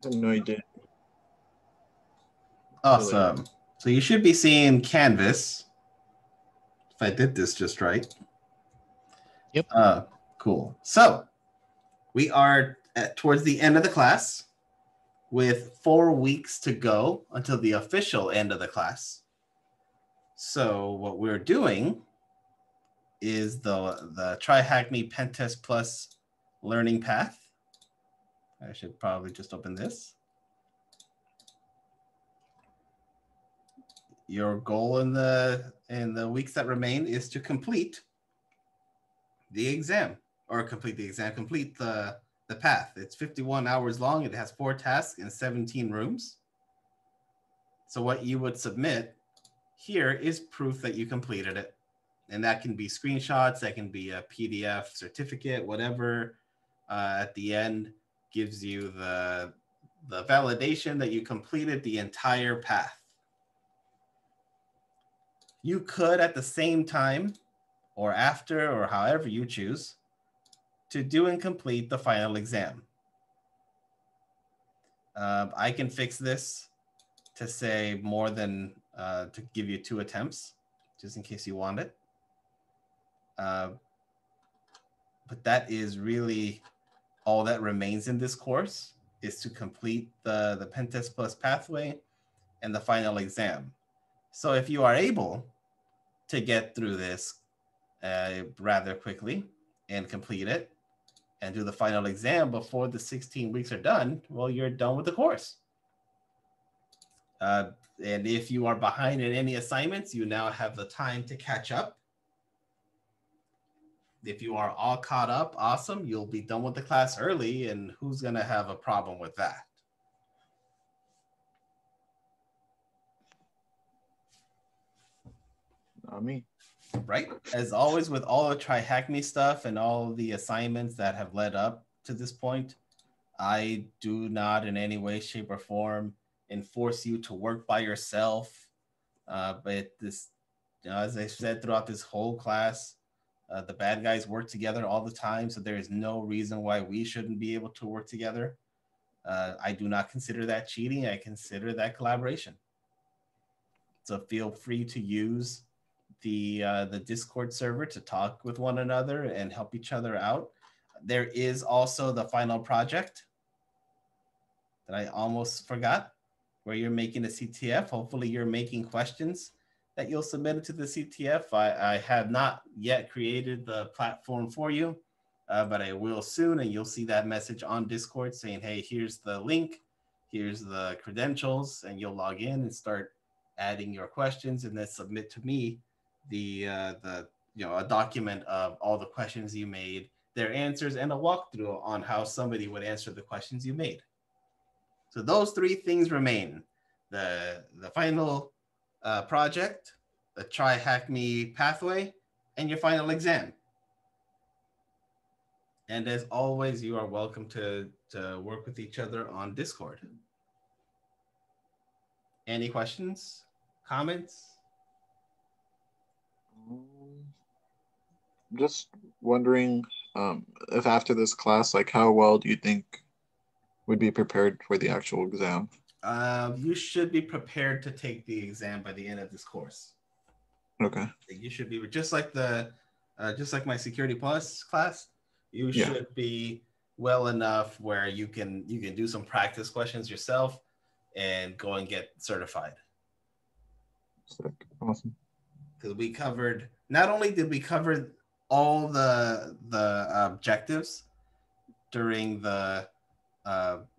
I had no idea. Awesome. So you should be seeing Canvas. If I did this just right. Yep. Cool. So we are towards the end of the class with 4 weeks to go until the official end of the class. So what we're doing is the Try Hack Me Pen Test Plus learning path. I should probably just open this. Your goal in the weeks that remain is to complete the exam, or complete the path. It's 51 hours long. It has 4 tasks and 17 rooms. So what you would submit here is proof that you completed it. And that can be screenshots, that can be a PDF certificate, whatever at the end gives you the validation that you completed the entire path. You could at the same time or after or however you choose to do and complete the final exam. I can fix this to say more than, to give you 2 attempts, just in case you want it. But that is really all that remains in this course, is to complete the Pen Test Plus pathway and the final exam. So if you are able to get through this rather quickly and complete it and do the final exam before the 16 weeks are done, well, you're done with the course. And if you are behind in any assignments, you now have the time to catch up. If you are all caught up, awesome. You'll be done with the class early, and who's going to have a problem with that? Not me. Right? As always, with all the Try Hack Me stuff and all the assignments that have led up to this point, I do not in any way, shape, or form enforce you to work by yourself. But this, as I said throughout this whole class, the bad guys work together all the time, so there is no reason why we shouldn't be able to work together. I do not consider that cheating. I consider that collaboration. So feel free to use the Discord server to talk with one another and help each other out. There is also the final project that I almost forgot, where you're making a CTF. Hopefully you're making questions that you'll submit it to the CTF. I have not yet created the platform for you, but I will soon, and you'll see that message on Discord saying, hey, here's the link, here's the credentials, and you'll log in and start adding your questions and then submit to me a document of all the questions you made, their answers, and a walkthrough on how somebody would answer the questions you made. So those 3 things remain: the final project, the Try Hack Me pathway, and your final exam. And as always, you are welcome to work with each other on Discord. Any questions, comments? Just wondering if after this class, like how well do you think would be prepared for the actual exam? You should be prepared to take the exam by the end of this course. Okay. You should be just like my Security Plus class. You should be well enough where you can do some practice questions yourself and go and get certified. Sick. Awesome. Because we covered, not only did we cover all the objectives during the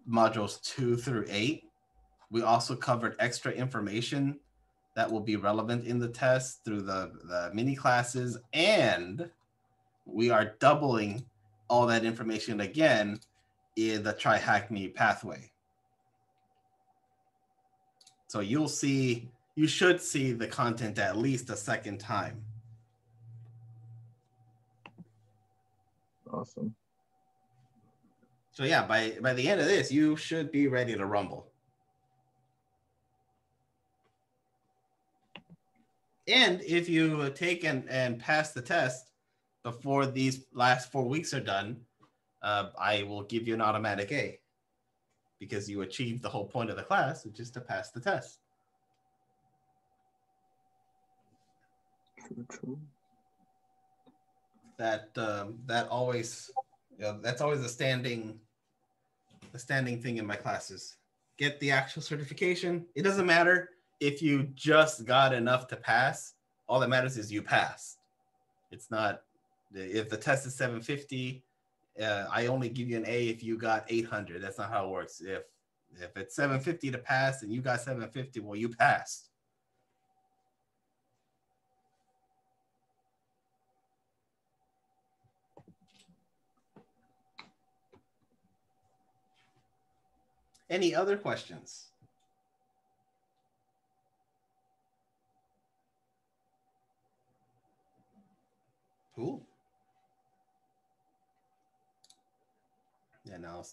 modules 2 through 8, we also covered extra information that will be relevant in the test through the mini classes, and we are doubling all that information again in the Try Hack Me pathway. So you should see the content at least a second time. Awesome. So yeah, by the end of this, you should be ready to rumble. And if you take and pass the test before these last 4 weeks are done, I will give you an automatic A. because you achieved the whole point of the class, which is to pass the test. True. That always, that's always a standing thing in my classes. Get the actual certification. It doesn't matter if you just got enough to pass. All that matters is you passed. It's not, if the test is 750, I only give you an A if you got 800. That's not how it works. If it's 750 to pass and you got 750, well, you passed. Any other questions? Cool. Yeah, now